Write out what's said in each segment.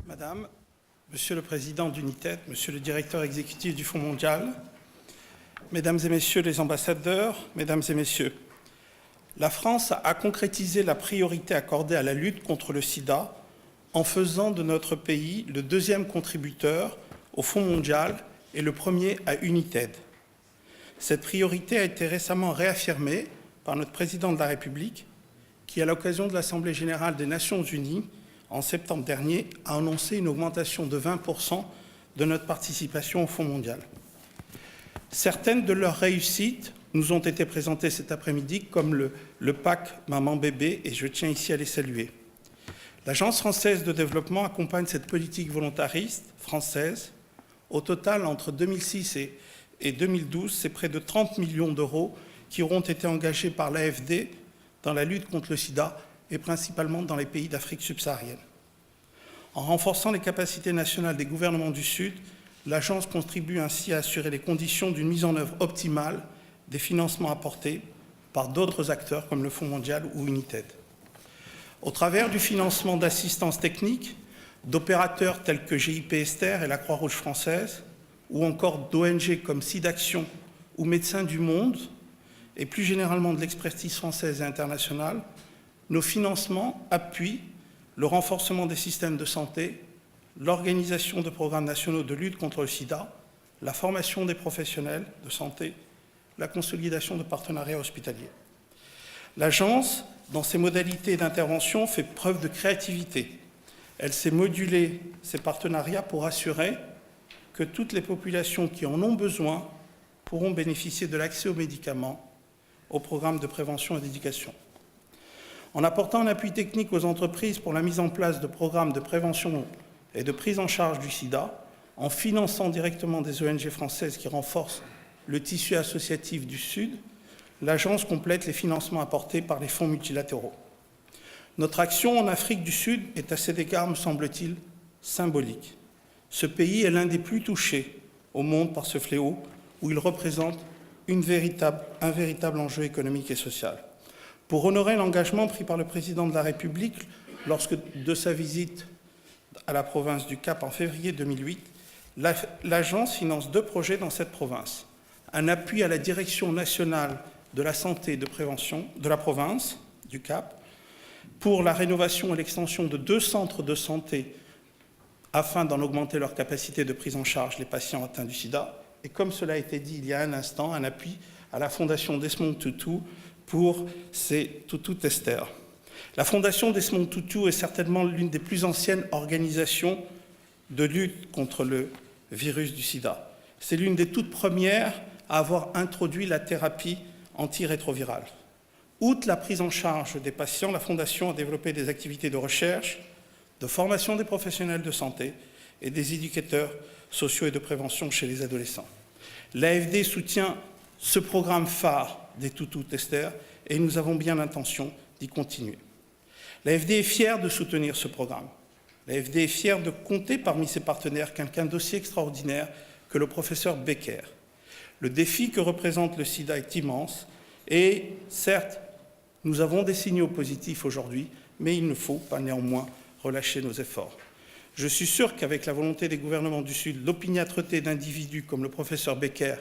Madame, Monsieur le Président d'UNITED, Monsieur le Directeur exécutif du Fonds mondial, Mesdames et Messieurs les ambassadeurs, Mesdames et Messieurs, la France a concrétisé la priorité accordée à la lutte contre le sida en faisant de notre pays le deuxième contributeur au Fonds mondial et le premier à UNITED. Cette priorité a été récemment réaffirmée par notre Président de la République, qui, à l'occasion de l'Assemblée générale des Nations unies, en septembre dernier, a annoncé une augmentation de 20% de notre participation au Fonds mondial. Certaines de leurs réussites nous ont été présentées cet après-midi, comme le PAC Maman-Bébé, et je tiens ici à les saluer. L'Agence française de développement accompagne cette politique volontariste française. Au total, entre 2006 et 2012, c'est près de 30 millions d'euros qui auront été engagés par l'AFD dans la lutte contre le sida et principalement dans les pays d'Afrique subsaharienne. En renforçant les capacités nationales des gouvernements du Sud, l'Agence contribue ainsi à assurer les conditions d'une mise en œuvre optimale des financements apportés par d'autres acteurs comme le Fonds mondial ou UNITED. Au travers du financement d'assistance technique, d'opérateurs tels que GIP Esther et la Croix-Rouge française, ou encore d'ONG comme SIDAction ou Médecins du Monde, et plus généralement de l'expertise française et internationale, nos financements appuient le renforcement des systèmes de santé, l'organisation de programmes nationaux de lutte contre le sida, la formation des professionnels de santé, la consolidation de partenariats hospitaliers. L'Agence, dans ses modalités d'intervention, fait preuve de créativité. Elle sait moduler ses partenariats pour assurer que toutes les populations qui en ont besoin pourront bénéficier de l'accès aux médicaments, aux programmes de prévention et d'éducation. En apportant un appui technique aux entreprises pour la mise en place de programmes de prévention et de prise en charge du sida, en finançant directement des ONG françaises qui renforcent le tissu associatif du Sud, l'Agence complète les financements apportés par les fonds multilatéraux. Notre action en Afrique du Sud est à cet égard, me semble-t-il, symbolique. Ce pays est l'un des plus touchés au monde par ce fléau, où il représente un véritable enjeu économique et social. Pour honorer l'engagement pris par le Président de la République lorsque de sa visite à la province du Cap en février 2008, l'Agence finance 2 projets dans cette province. Un appui à la Direction nationale de la santé et de prévention de la province du Cap pour la rénovation et l'extension de 2 centres de santé afin d'en augmenter leur capacité de prise en charge des patients atteints du sida. Et comme cela a été dit il y a un instant, un appui à la Fondation Desmond Tutu pour ces Tutu Testers. La Fondation Desmond Tutu est certainement l'une des plus anciennes organisations de lutte contre le virus du sida. C'est l'une des toutes premières à avoir introduit la thérapie antirétrovirale. Outre la prise en charge des patients, la Fondation a développé des activités de recherche, de formation des professionnels de santé et des éducateurs sociaux et de prévention chez les adolescents. L'AFD soutient ce programme phare des Tutu Testers et nous avons bien l'intention d'y continuer. L'AFD est fière de soutenir ce programme. L'AFD est fière de compter parmi ses partenaires quelqu'un d'aussi extraordinaire que le professeur Becker. Le défi que représente le sida est immense et, certes, nous avons des signaux positifs aujourd'hui, mais il ne faut pas néanmoins relâcher nos efforts. Je suis sûr qu'avec la volonté des gouvernements du Sud, l'opiniâtreté d'individus comme le professeur Becker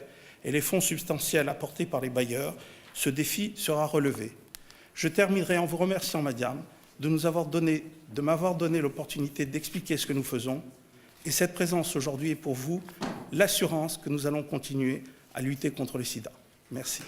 et les fonds substantiels apportés par les bailleurs, ce défi sera relevé. Je terminerai en vous remerciant, Madame, de m'avoir donné l'opportunité d'expliquer ce que nous faisons. Et cette présence aujourd'hui est pour vous l'assurance que nous allons continuer à lutter contre le sida. Merci.